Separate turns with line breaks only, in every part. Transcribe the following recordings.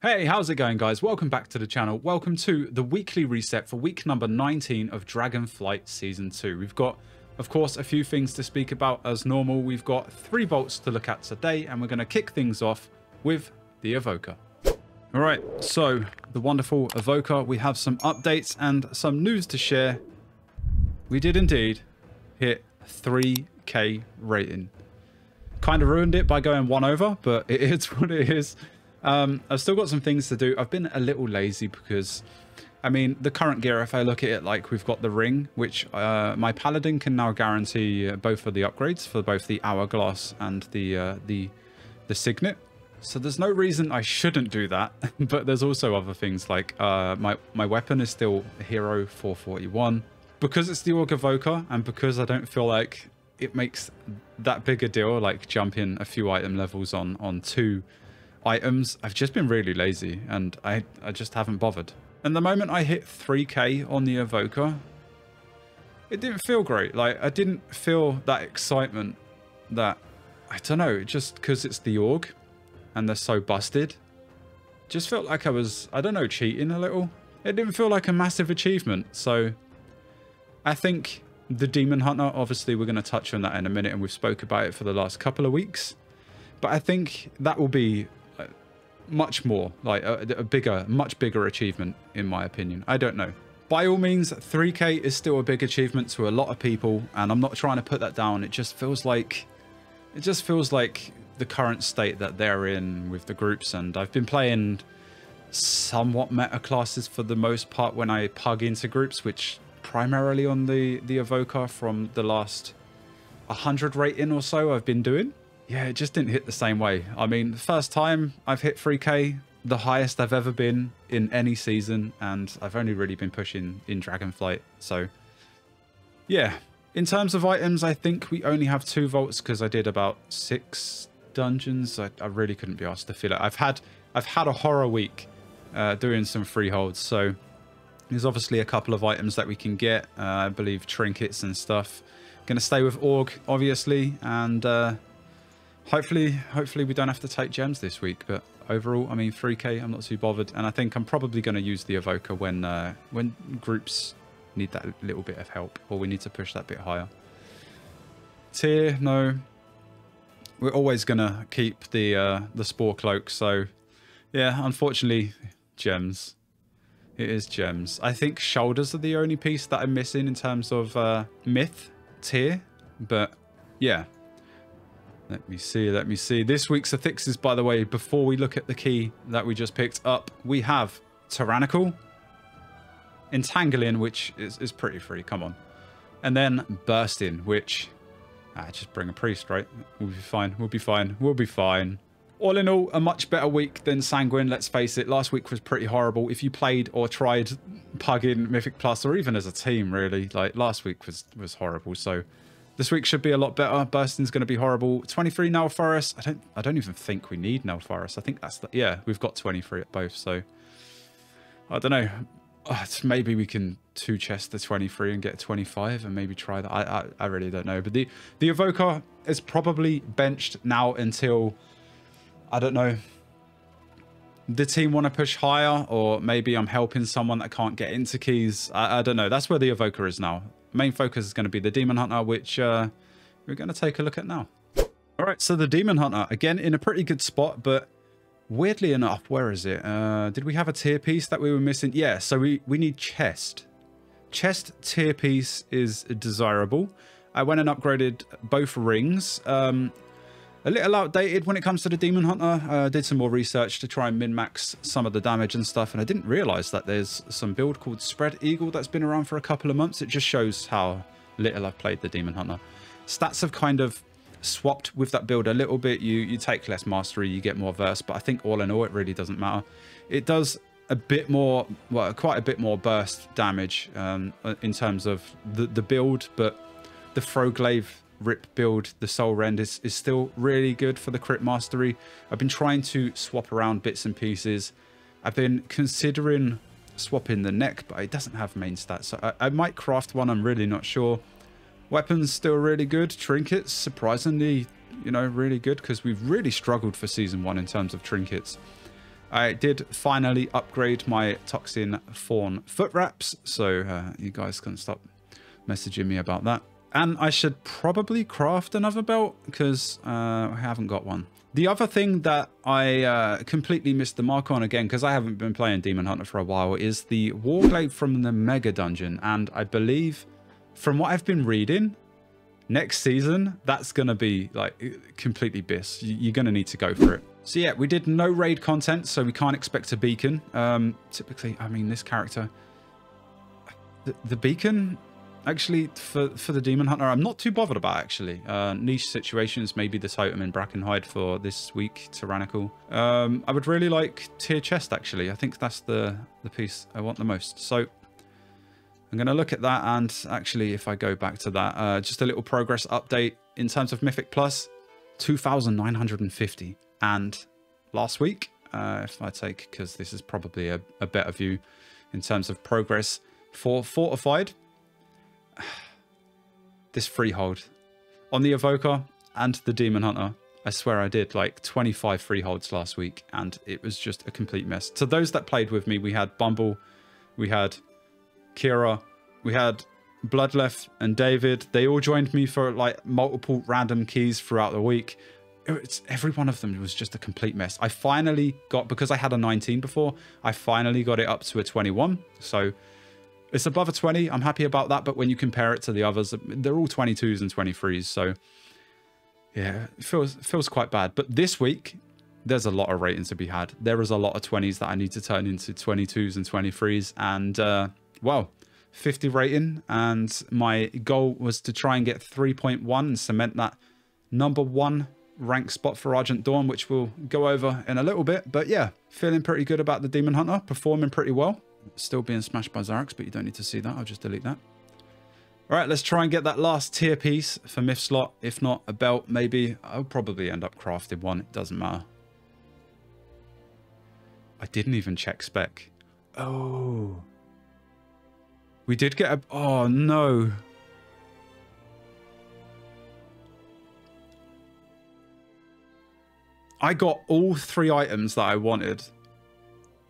Hey, how's it going, guys? Welcome back to the channel. Welcome to the weekly reset for week number 19 of Dragonflight Season 2. We've got, of course, a few things to speak about as normal. We've got 3 vaults to look at today, and we're going to kick things off with the Evoker. All right, so the wonderful Evoker, we have some updates and some news to share. We did indeed hit 3k rating. Kind of ruined it by going 1 over, but it is what it is. I've still got some things to do. I've been a little lazy because, I mean, the current gear, if I look at it, like we've got the ring, which my paladin can now guarantee both of the upgrades for both the hourglass and the signet. So there's no reason I shouldn't do that. But there's also other things like my weapon is still hero 441 because it's the Org Evoker, and because I don't feel like it makes that big a deal, like jumping a few item levels on 2 items. I've just been really lazy and I just haven't bothered. And the moment I hit 3k on the Evoker, it didn't feel great. Like, I didn't feel that excitement that, I don't know, just because it's the Org and they're so busted. Just felt like I was, I don't know, cheating a little. It didn't feel like a massive achievement. So I think the Demon Hunter, obviously we're going to touch on that in a minute, and we've spoke about it for the last couple of weeks. But I think that will be much more like a much bigger achievement, in my opinion. I don't know. By all means, 3k is still a big achievement to a lot of people, and I'm not trying to put that down. It just feels like the current state that they're in with the groups, and I've been playing somewhat meta classes for the most part when I pug into groups, which primarily on the Evoker from the last 100 rating or so I've been doing. Yeah, it just didn't hit the same way. I mean, the first time I've hit 3k, the highest I've ever been in any season, and I've only really been pushing in Dragonflight. So, yeah. In terms of items, I think we only have 2 vaults because I did about 6 dungeons. I really couldn't be asked to fill it. I've had a horror week doing some freeholds, so there's obviously a couple of items that we can get. I believe trinkets and stuff. Gonna stay with Org, obviously, and hopefully we don't have to take gems this week. But overall, I mean, 3k, I'm not too bothered, and I think I'm probably going to use the Evoker when groups need that little bit of help, or we need to push that bit higher. Tier, no, we're always gonna keep the Spore Cloak. So yeah, unfortunately, gems. It is gems. I think shoulders are the only piece that I'm missing in terms of myth tier, but yeah. Let me see. This week's affixes, by the way, before we look at the key that we just picked up, we have Tyrannical, Entangling, which is pretty free, come on. And then Bursting, which, just bring a priest, right? We'll be fine. All in all, a much better week than Sanguine, let's face it. Last week was pretty horrible. If you played or tried pugging Mythic Plus, or even as a team, really, like last week was horrible. So this week should be a lot better. Bursting's going to be horrible. 23 Nelfaris. I don't even think we need Nelfaris. I think that's yeah, we've got 23 at both. So I don't know. Maybe we can 2 chest the 23 and get 25 and maybe try that. I really don't know. But the Evoker is probably benched now until, I don't know, the team want to push higher, or maybe I'm helping someone that can't get into keys. I don't know. That's where the Evoker is now. Main focus is going to be the Demon Hunter, which we're going to take a look at now. All right, so the Demon Hunter, again, in a pretty good spot, but weirdly enough, where is it? Did we have a tier piece that we were missing? Yeah, so we need chest. Chest tier piece is desirable. I went and upgraded both rings. A little outdated when it comes to the Demon Hunter. Did some more research to try and min-max some of the damage and stuff, and I didn't realize that there's some build called Spread Eagle that's been around for a couple of months. It just shows how little I've played the Demon Hunter. Stats have kind of swapped with that build a little bit. You take less mastery, you get more verse, but I think all in all, it really doesn't matter. It does a bit more, well, quite a bit more burst damage in terms of the build, but the Froglaive Rip build, the Soul Rend, is still really good for the crit mastery. I've been trying to swap around bits and pieces. I've been considering swapping the neck, but it doesn't have main stats, so I might craft one. I'm really not sure. Weapons still really good. Trinkets, surprisingly, you know, really good, because we've really struggled for season 1 in terms of trinkets. I did finally upgrade my Toxin Fawn foot wraps, so you guys can stop messaging me about that. And I should probably craft another belt because I haven't got one. The other thing that I completely missed the mark on again, because I haven't been playing Demon Hunter for a while, is the Warglaive from the Mega Dungeon. And I believe, from what I've been reading, next season, that's going to be like completely bis. You're going to need to go for it. So yeah, we did no raid content, so we can't expect a beacon. Typically, I mean, this character, the beacon, actually, for the Demon Hunter, I'm not too bothered about, actually. Niche situations, maybe the totem in Brackenhide for this week, Tyrannical. I would really like tier chest, actually. I think that's the piece I want the most. So I'm going to look at that, and actually, if I go back to that, just a little progress update in terms of Mythic Plus, 2,950. And last week, if I take, because this is probably a better view in terms of progress for Fortified, this freehold on the Evoker and the Demon Hunter, I swear I did like 25 freeholds last week, and it was just a complete mess. To those that played with me, we had Bumble, we had Kira, we had Bloodleth and David. They all joined me for like multiple random keys throughout the week. Every one of them was just a complete mess. I finally got, because I had a 19 before, I finally got it up to a 21. So it's above a 20. I'm happy about that. But when you compare it to the others, they're all 22s and 23s. So yeah, it feels quite bad. But this week, there's a lot of rating to be had. There is a lot of 20s that I need to turn into 22s and 23s. And well, 50 rating. And my goal was to try and get 3.1 and cement that #1 rank spot for Argent Dawn, which we'll go over in a little bit. But yeah, feeling pretty good about the Demon Hunter, performing pretty well. Still being smashed by Xarax, but you don't need to see that. I'll just delete that. All right, let's try and get that last tier piece for Myth slot. If not a belt, maybe. I'll probably end up crafting one. It doesn't matter. I didn't even check spec. Oh. We did get a... Oh, no. I got all 3 items that I wanted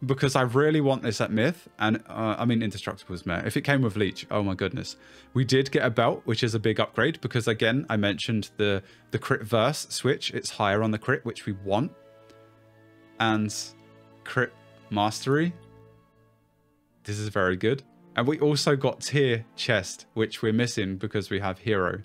because I really want this at Myth. And I mean, Indestructible is Myth. If it came with Leech, oh my goodness. We did get a belt, which is a big upgrade because, again, I mentioned the crit verse switch. It's higher on the crit, which we want. And crit mastery. This is very good. And we also got tier chest, which we're missing because we have hero.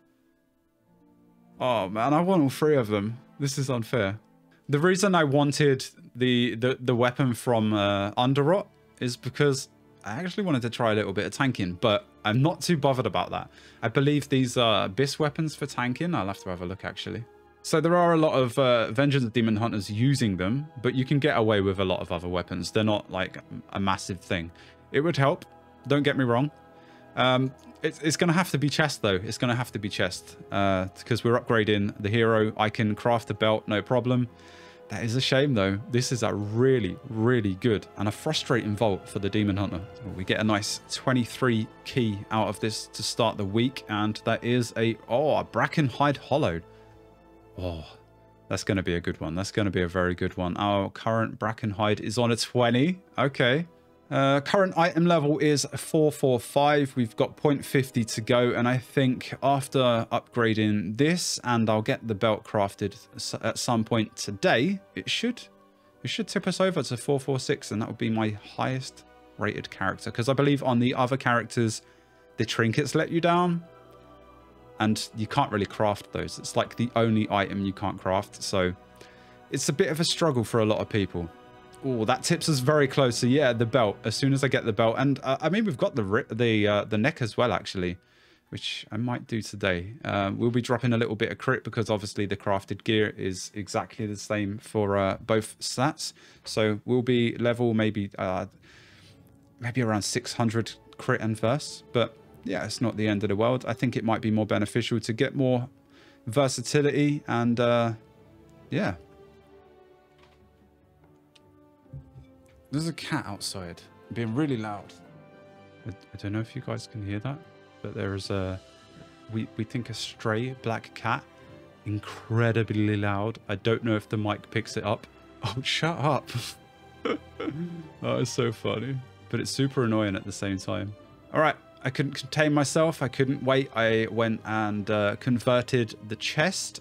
Oh man, I want all 3 of them. This is unfair. The reason I wanted the weapon from Underrot is because I actually wanted to try a little bit of tanking, but I'm not too bothered about that. I believe these are Abyss weapons for tanking. I'll have to have a look, actually. So there are a lot of Vengeance of Demon Hunters using them, but you can get away with a lot of other weapons. They're not like a massive thing. It would help. Don't get me wrong. It's going to have to be chest, though. It's going to have to be chest because we're upgrading the hero. I can craft a belt, no problem. That is a shame, though. This is a really, really good and a frustrating vault for the Demon Hunter. We get a nice 23 key out of this to start the week, and that is a Brackenhide Hollowed. Oh, that's going to be a good one. That's going to be a very good one. Our current Brackenhide is on a 20. Okay. Current item level is 445. We've got 0.50 to go, and I think after upgrading this, and I'll get the belt crafted at some point today, it should tip us over to 446, and that would be my highest rated character, because I believe on the other characters the trinkets let you down and you can't really craft those. It's like the only item you can't craft, so it's a bit of a struggle for a lot of people. Oh, that tips us very close. So yeah, the belt. As soon as I get the belt, and I mean, we've got the neck as well, actually, which I might do today. We'll be dropping a little bit of crit because obviously the crafted gear is exactly the same for both stats. So we'll be level maybe around 600 crit and verse. But yeah, it's not the end of the world. I think it might be more beneficial to get more versatility and yeah. There's a cat outside being really loud. I don't know if you guys can hear that, but there is we think a stray black cat, incredibly loud. I don't know if the mic picks it up. Oh, shut up. Oh, it's so funny. But it's super annoying at the same time. All right. I couldn't contain myself. I couldn't wait. I went and converted the chest.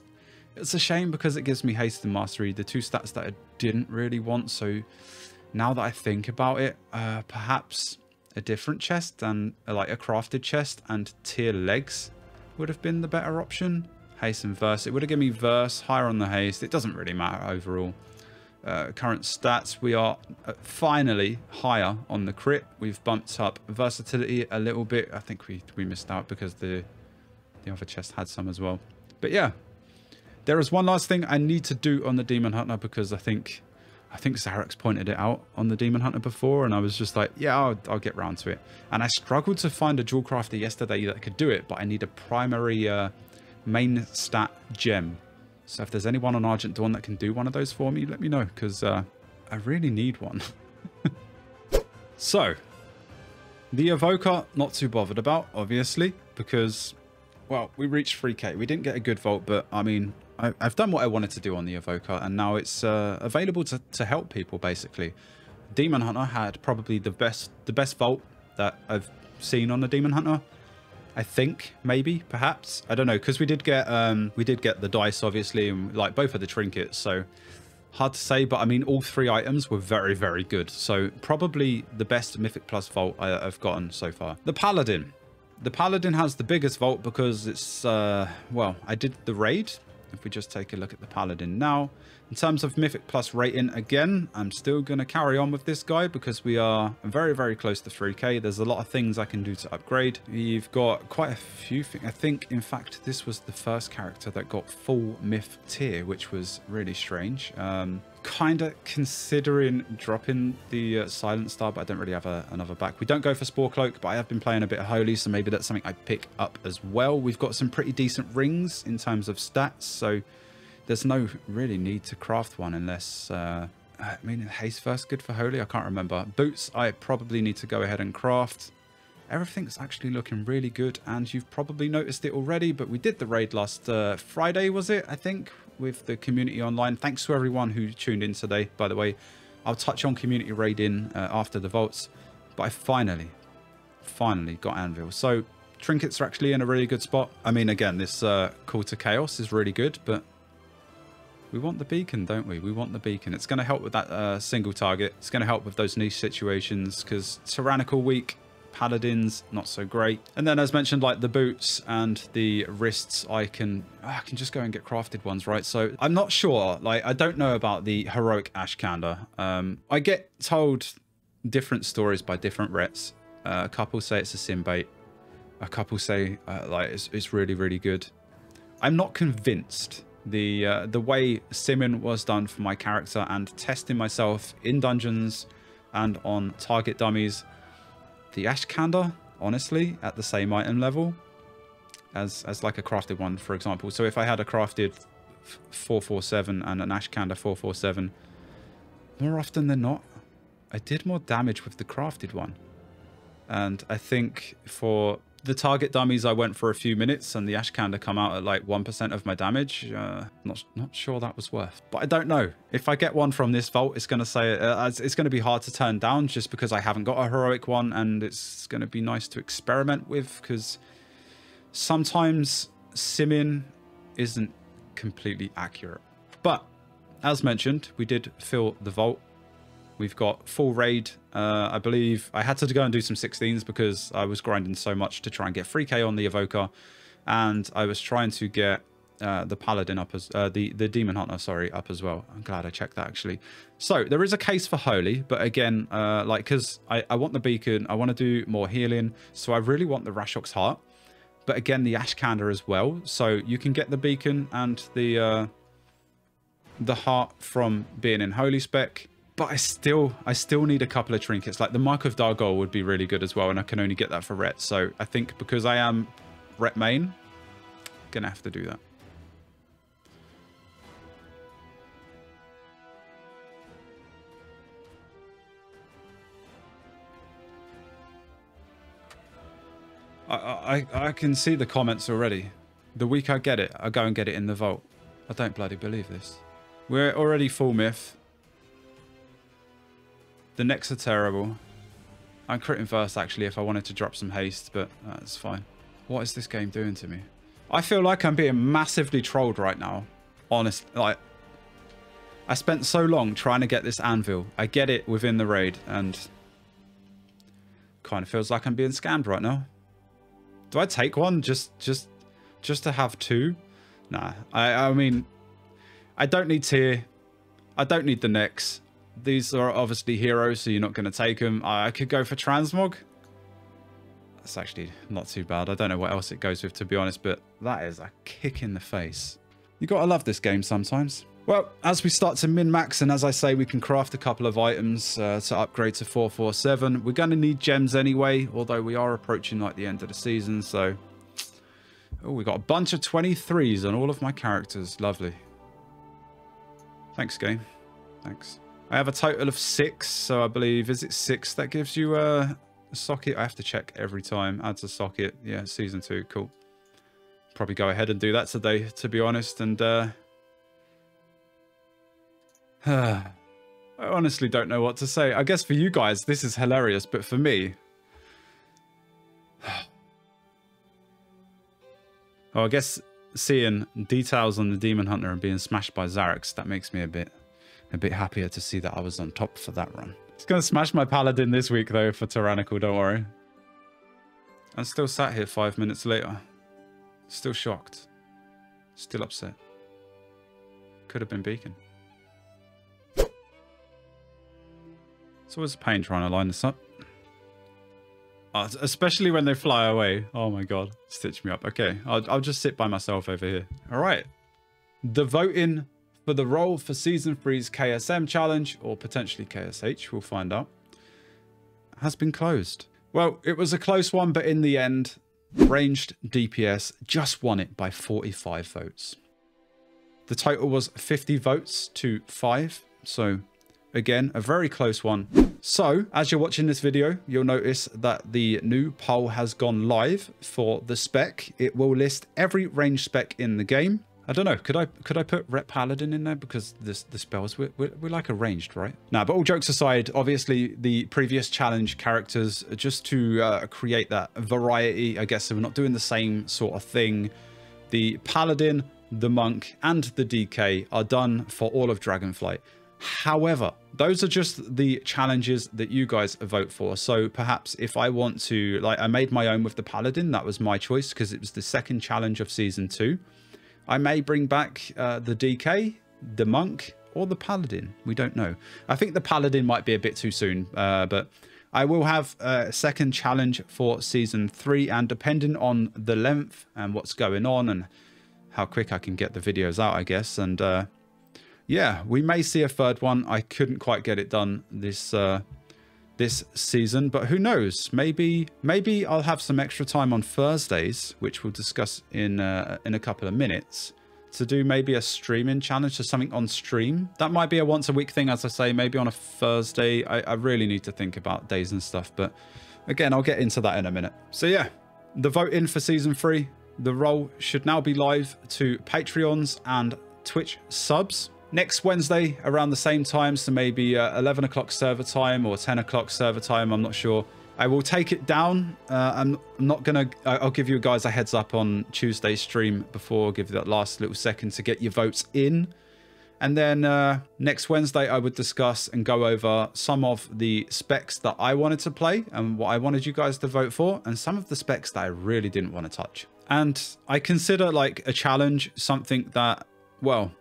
It's a shame because it gives me haste and mastery, the two stats that I didn't really want. So now that I think about it, perhaps a different chest than like a crafted chest and tier legs would have been the better option. Haste and verse. It would have given me verse, higher on the haste. It doesn't really matter overall. Current stats, we are finally higher on the crit. We've bumped up versatility a little bit. I think we missed out because the other chest had some as well. But yeah, there is one last thing I need to do on the Demon Hunter because I think Zarek's pointed it out on the Demon Hunter before, and I was just like, yeah, I'll get round to it. And I struggled to find a dual crafter yesterday that could do it, but I need a primary main stat gem. So if there's anyone on Argent Dawn that can do one of those for me, let me know, because I really need one. So, the Evoker, not too bothered about, obviously, because, well, we reached 3k. We didn't get a good vault, but, I mean, I've done what I wanted to do on the Evoker, and now it's available to help people, basically. Demon Hunter had probably the best vault that I've seen on the Demon Hunter. I think, maybe, perhaps. I don't know, because we did get the dice, obviously, and like both of the trinkets, so hard to say, but I mean, all three items were very, very good. So probably the best Mythic Plus vault I've gotten so far. The Paladin. The Paladin has the biggest vault because it's, well, I did the raid. If we just take a look at the Paladin now. In terms of Mythic Plus rating, again, I'm still going to carry on with this guy because we are very, very close to 3k. There's a lot of things I can do to upgrade. We've got quite a few things. I think, in fact, this was the first character that got full Myth tier, which was really strange. Kind of considering dropping the Silent Star, but I don't really have another back. We don't go for Spore Cloak, but I have been playing a bit of Holy, so maybe that's something I pick up as well. We've got some pretty decent rings in terms of stats, so there's no really need to craft one unless, I mean, haste first good for Holy? I can't remember. Boots, I probably need to go ahead and craft. Everything's actually looking really good, and you've probably noticed it already, but we did the raid last Friday, was it? I think, with the community online. Thanks to everyone who tuned in today, by the way. I'll touch on community raiding after the vaults, but I finally got Anvil. So trinkets are actually in a really good spot. I mean, again, this Call to Chaos is really good, but we want the beacon, don't we? We want the beacon. It's going to help with that single target. It's going to help with those niche situations because Tyrannical weak, Paladins not so great. And then, as mentioned, like the boots and the wrists, I can just go and get crafted ones, right? So I'm not sure. Like, I don't know about the heroic Ashkander. I get told different stories by different rets. A couple say it's a sim bait. A couple say like it's really, really good. I'm not convinced. The way simming was done for my character and testing myself in dungeons and on target dummies, the Ashkander, honestly, at the same item level as like a crafted one, for example. So if I had a crafted 447 and an Ashkander 447, more often than not, I did more damage with the crafted one. And I think for the target dummies, I went for a few minutes and the Ashkander come out at like 1% of my damage. Not sure that was worth. But I don't know. If I get one from this vault, it's going to say it's going to be hard to turn down just because I haven't got a heroic one, and it's going to be nice to experiment with because sometimes simming isn't completely accurate. But as mentioned, we did fill the vault. We've got full raid. I believe I had to go and do some 16s because I was grinding so much to try and get 3k on the Evoker. And I was trying to get the Paladin up as the Demon Hunter, sorry, up as well. I'm glad I checked that actually. So there is a case for Holy, but again, like, because I want the beacon, I want to do more healing. So I really want the Rashok's Heart. But again, the Ashkander as well. So you can get the beacon and the heart from being in Holy spec. But I still need a couple of trinkets. Like the Mark of Dargol would be really good as well, and I can only get that for Ret. So I think because I am Ret main, gonna have to do that. I can see the comments already. The week I get it, I go and get it in the vault. I don't bloody believe this. We're already full myth. The necks are terrible. I'm critting first, actually, if I wanted to drop some haste, but that's fine. What is this game doing to me? I feel like I'm being massively trolled right now. Honestly, like, I spent so long trying to get this anvil. I get it within the raid, and kind of feels like I'm being scammed right now. Do I take one just to have two? Nah, I mean, I don't need tier. I don't need the necks. These are obviously heroes, so you're not going to take them. I could go for transmog. That's actually not too bad. I don't know what else it goes with, to be honest, but that is a kick in the face. You got to love this game sometimes. Well, as we start to min-max, and as I say, we can craft a couple of items to upgrade to 447. We're going to need gems anyway, although we are approaching like the end of the season, so... Oh, we got a bunch of 23s on all of my characters. Lovely. Thanks, game. Thanks. I have a total of 6, so I believe, is it 6 that gives you a socket? I have to check every time. Adds a socket. Yeah, season 2. Cool. Probably go ahead and do that today, to be honest, and... I honestly don't know what to say. I guess for you guys, this is hilarious, but for me... Oh, I guess seeing details on the Demon Hunter and being smashed by Zarex, that makes me a bit happier to see that I was on top for that run. It's going to smash my Paladin this week, though, for Tyrannical, don't worry. I'm still sat here 5 minutes later. Still shocked. Still upset. Could have been Beacon. It's always a pain trying to line this up. Oh, especially when they fly away. Oh my god. Stitch me up. Okay, I'll just sit by myself over here. Alright. The voting for the role for Season 3's KSM challenge, or potentially KSH, we'll find out, has been closed. Well, it was a close one, but in the end, ranged DPS just won it by 45 votes. The total was 50 votes to 5, so... Again, a very close one. So, as you're watching this video, you'll notice that the new poll has gone live for the spec. It will list every range spec in the game. I don't know, could I put Rep Paladin in there? Because the spells, we're like a ranged, right? Now, but all jokes aside, obviously the previous challenge characters, just to create that variety, I guess, so we're not doing the same sort of thing. The Paladin, the Monk, and the DK are done for all of Dragonflight. However, those are just the challenges that you guys vote for. So perhaps if I want to, like, I made my own with the Paladin. That was my choice because it was the second challenge of Season 2. I may bring back the DK, the Monk, or the Paladin. We don't know. I think the Paladin might be a bit too soon, but I will have a second challenge for Season 3. And depending on the length and what's going on and how quick I can get the videos out, I guess, and... yeah, we may see a third one. I couldn't quite get it done this this season, but who knows? Maybe I'll have some extra time on Thursdays, which we'll discuss in a couple of minutes, to do maybe a streaming challenge or something on stream. That might be a once a week thing, as I say, maybe on a Thursday. I really need to think about days and stuff, but again, I'll get into that in a minute. So yeah, the voting for Season 3, the role should now be live to Patreons and Twitch subs. Next Wednesday around the same time, so maybe 11 o'clock server time or 10 o'clock server time, I'm not sure. I will take it down. I'm not going to... I'll give you guys a heads up on Tuesday's stream before, give you that last little second to get your votes in. And then next Wednesday, I would discuss and go over some of the specs that I wanted to play and what I wanted you guys to vote for, and some of the specs that I really didn't want to touch. And I consider like a challenge something that, well...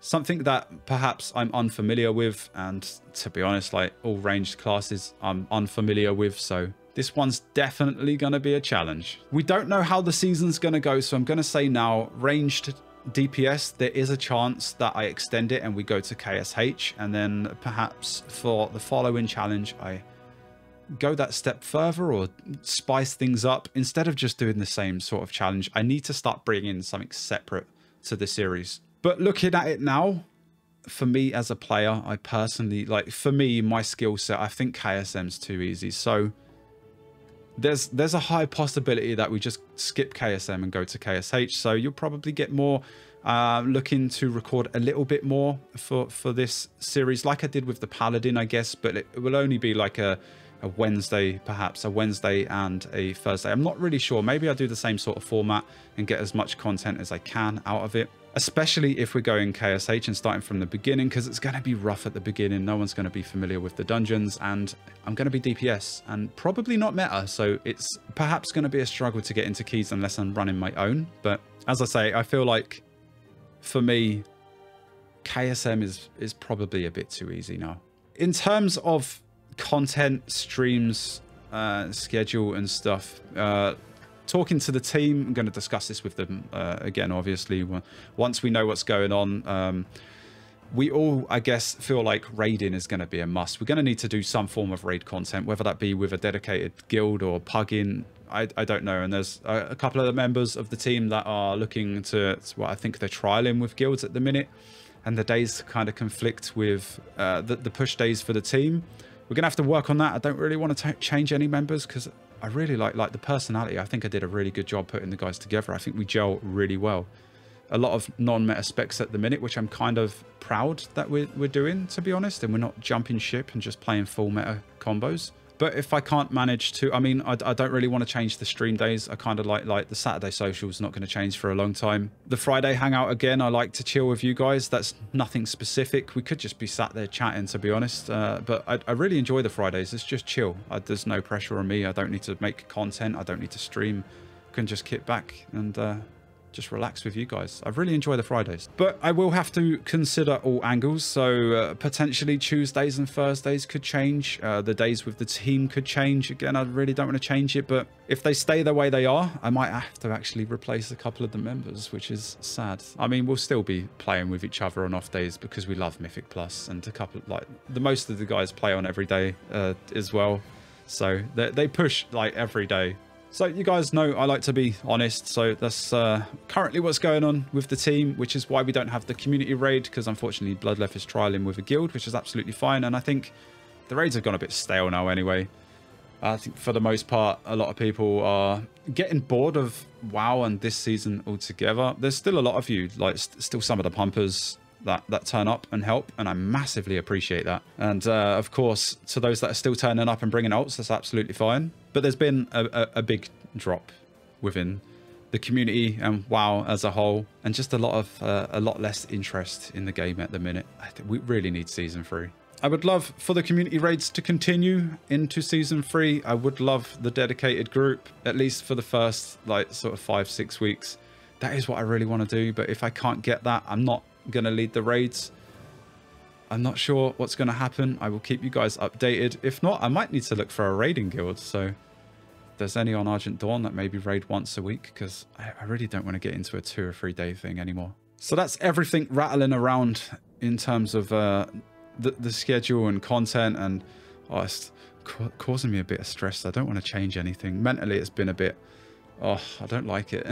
something that perhaps I'm unfamiliar with, and to be honest, like all ranged classes I'm unfamiliar with, so this one's definitely going to be a challenge. We don't know how the season's going to go, so I'm going to say now, ranged DPS, there is a chance that I extend it and we go to KSH, and then perhaps for the following challenge I go that step further or spice things up. Instead of just doing the same sort of challenge, I need to start bringing something separate to the series. But looking at it now, for me as a player, I personally, like, for me, my skill set, I think KSM's too easy. So there's a high possibility that we just skip KSM and go to KSH. So you'll probably get more Looking to record a little bit more for this series, like I did with the Paladin, I guess, but it will only be like a Wednesday, perhaps a Wednesday and a Thursday. I'm not really sure. Maybe I'll do the same sort of format and get as much content as I can out of it, especially if we're going KSH and starting from the beginning, because it's going to be rough at the beginning. No one's going to be familiar with the dungeons, and I'm going to be DPS and probably not meta, so it's perhaps going to be a struggle to get into keys unless I'm running my own. But as I say, I feel like for me, KSM is probably a bit too easy now. In terms of content, streams, schedule and stuff, talking to the team, I'm going to discuss this with them again, obviously, once we know what's going on. We all, I guess, feel like raiding is going to be a must. We're going to need to do some form of raid content, whether that be with a dedicated guild or pugging. I don't know. And there's a couple of the members of the team that are looking to, well, I think they're trialing with guilds at the minute, and the days kind of conflict with the push days for the team. We're going to have to work on that. I don't really want to change any members because I really like the personality. I think I did a really good job putting the guys together. I think we gel really well. A lot of non-meta specs at the minute, which I'm kind of proud that we're doing, to be honest. And we're not jumping ship and just playing full meta combos. But if I can't manage to, I mean, I don't really want to change the stream days. I kind of like the Saturday social's not going to change for a long time. The Friday hangout, again, I like to chill with you guys. That's nothing specific. We could just be sat there chatting, to be honest. But I really enjoy the Fridays. It's just chill. There's no pressure on me. I don't need to make content. I don't need to stream. I can just kick back and just relax with you guys. I really enjoy the Fridays, but I will have to consider all angles. So potentially Tuesdays and Thursdays could change. The days with the team could change. Again, I really don't want to change it, but if they stay the way they are, I might have to actually replace a couple of the members, which is sad. I mean, we'll still be playing with each other on off days because we love Mythic Plus, and a couple, like the most of the guys play on every day as well. So they push like every day. So you guys know I like to be honest, so that's currently what's going on with the team, which is why we don't have the community raid, because unfortunately Bloodleth is trialing with a guild, which is absolutely fine, and I think the raids have gone a bit stale now anyway. I think for the most part, a lot of people are getting bored of WoW and this season altogether. There's still a lot of you, like still some of the pumpers that turn up and help, and I massively appreciate that. And of course, to those that are still turning up and bringing ults, that's absolutely fine. But there's been a big drop within the community and WoW as a whole, and just a lot less interest in the game at the minute. I think we really need Season 3. I would love for the community raids to continue into Season 3. I would love the dedicated group, at least for the first, like, sort of 5-6 weeks. That is what I really want to do, but if I can't get that, I'm not going to lead the raids. I'm not sure what's going to happen. I will keep you guys updated. If not, I might need to look for a raiding guild. So if there's any on Argent Dawn, that maybe raid once a week, because I really don't want to get into a 2 or 3 day thing anymore. So that's everything rattling around in terms of the schedule and content, and it's causing me a bit of stress. I don't want to change anything. Mentally, it's been a bit, I don't like it.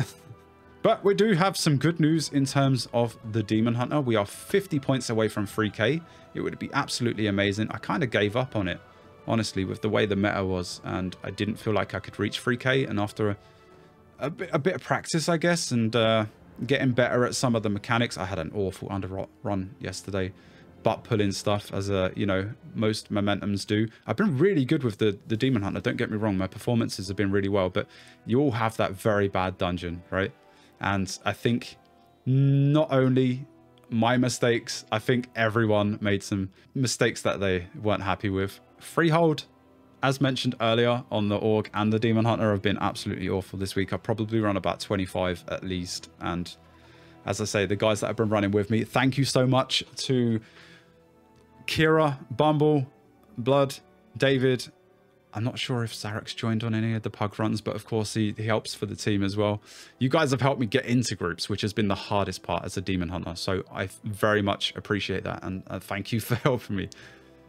But we do have some good news in terms of the Demon Hunter. We are 50 points away from 3k. It would be absolutely amazing. I kind of gave up on it, honestly, with the way the meta was, and I didn't feel like I could reach 3k. And after a bit of practice, I guess, and getting better at some of the mechanics, I had an awful underrun yesterday. Butt pulling stuff, as most momentums do. I've been really good with the Demon Hunter, don't get me wrong. My performances have been really well, but you all have that very bad dungeon, right? And I think not only my mistakes, I think everyone made some mistakes that they weren't happy with. Freehold, as mentioned earlier, on the Org and the Demon Hunter have been absolutely awful this week. I've probably run about 25 at least. And as I say, the guys that have been running with me, thank you so much to Kira, Bumble, Blood, David. I'm not sure if Zarek's joined on any of the pug runs, but of course he helps for the team as well. You guys have helped me get into groups, which has been the hardest part as a Demon Hunter. So I very much appreciate that, and thank you for helping me.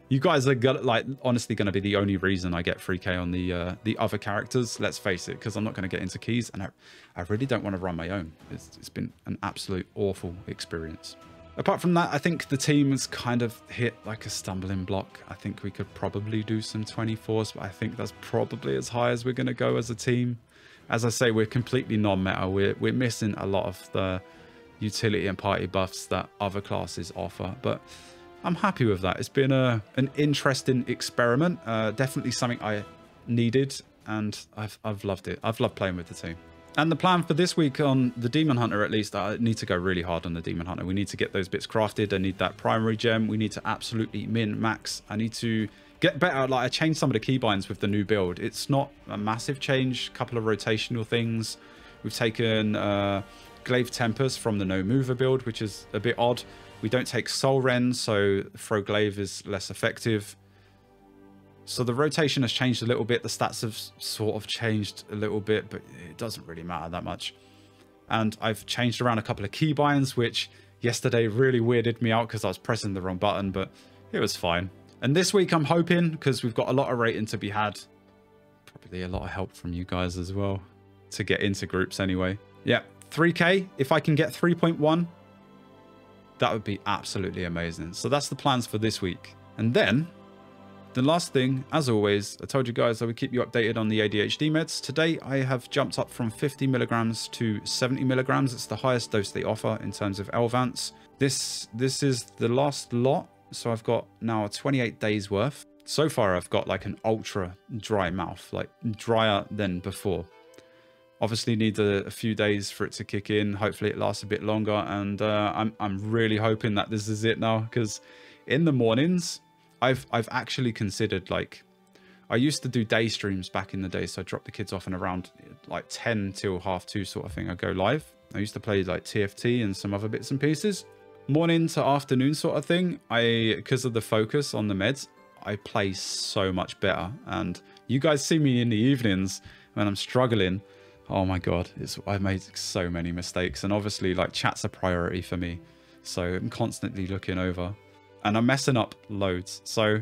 You guys are honestly going to be the only reason I get 3k on the other characters. Let's face it, because I'm not going to get into keys, and I really don't want to run my own. It's been an absolute awful experience. Apart from that, I think the team has kind of hit like a stumbling block. I think we could probably do some 24s, but I think that's probably as high as we're going to go as a team. As I say, we're completely non-meta. We're missing a lot of utility and party buffs that other classes offer. But I'm happy with that. It's been an interesting experiment. Definitely something I needed, and I've loved it. I've loved playing with the team. And the plan for this week on the Demon Hunter, at least, I need to go really hard on the Demon Hunter. We need to get those bits crafted. I need that primary gem. We need to absolutely min max. I need to get better. Like, I changed some of the keybinds with the new build. It's not a massive change. A couple of rotational things. We've taken Glaive Tempest from the No Mover build, which is a bit odd. We don't take Soul Ren, so Throw Glaive is less effective. So the rotation has changed a little bit. The stats have sort of changed a little bit, but it doesn't really matter that much. And I've changed around a couple of keybinds, which yesterday really weirded me out because I was pressing the wrong button, but it was fine. And this week I'm hoping, because we've got a lot of rating to be had, probably a lot of help from you guys as well to get into groups anyway. Yeah, 3K. If I can get 3.1, that would be absolutely amazing. So that's the plans for this week. And then the last thing, as always, I told you guys I would keep you updated on the ADHD meds. Today, I have jumped up from 50 milligrams to 70 milligrams. It's the highest dose they offer in terms of Elvance. This is the last lot. So I've got now 28 days worth. So far, I've got like an ultra dry mouth, like drier than before. Obviously need a few days for it to kick in. Hopefully it lasts a bit longer. And I'm really hoping that this is it now, because in the mornings, I've actually considered, like, I used to do day streams back in the day, so I dropped the kids off and around like 10 till 2:30 sort of thing I go live. I used to play like TFT and some other bits and pieces. Morning to afternoon sort of thing, because of the focus on the meds, I play so much better. And you guys see me in the evenings when I'm struggling. Oh my god, I made so many mistakes, and obviously like chat's a priority for me, so I'm constantly looking over. And I'm messing up loads. So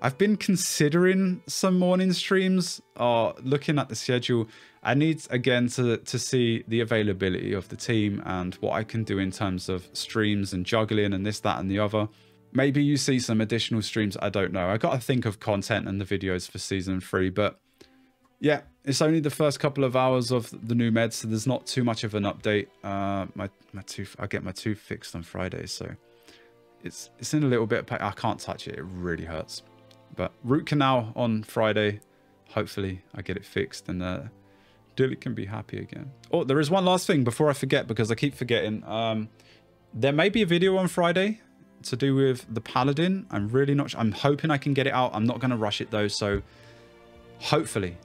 I've been considering some morning streams, looking at the schedule. I need, again, to see the availability of the team and what I can do in terms of streams and juggling and this, that, and the other. Maybe you see some additional streams. I don't know. I got to think of content and the videos for season 3. But yeah, it's only the first couple of hours of the new meds, so there's not too much of an update. I get my tooth fixed on Friday, so it's in a little bit of pain. I can't touch it. It really hurts. But root canal on Friday. Hopefully I get it fixed and Dilly can be happy again. Oh, there is one last thing before I forget, because I keep forgetting. There may be a video on Friday to do with the Paladin. I'm really not sure. I'm hoping I can get it out. I'm not going to rush it though. So hopefully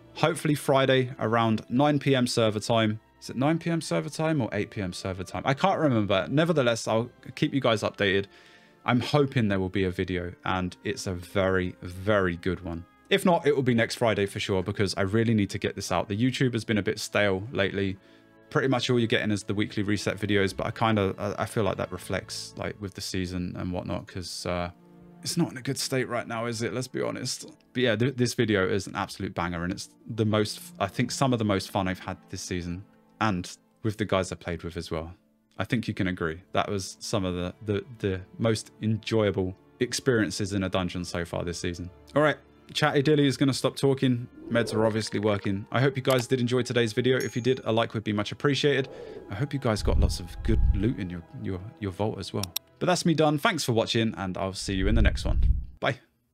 Friday around 9 PM server time. Is it 9 PM server time or 8 PM server time? I can't remember. Nevertheless, I'll keep you guys updated. I'm hoping there will be a video, and it's a very, very good one. If not, it will be next Friday for sure, because I really need to get this out. The YouTube has been a bit stale lately. Pretty much all you're getting is the weekly reset videos, but I feel like that reflects like with the season and whatnot, because it's not in a good state right now, is it? Let's be honest. But yeah, this video is an absolute banger, and it's the most, I think, some of the most fun I've had this season, and with the guys I played with as well. I think you can agree. That was some of the most enjoyable experiences in a dungeon so far this season. All right, Chatty Dilly is going to stop talking. Meds are obviously working. I hope you guys did enjoy today's video. If you did, a like would be much appreciated. I hope you guys got lots of good loot in your vault as well. But that's me done. Thanks for watching, and I'll see you in the next one. Bye.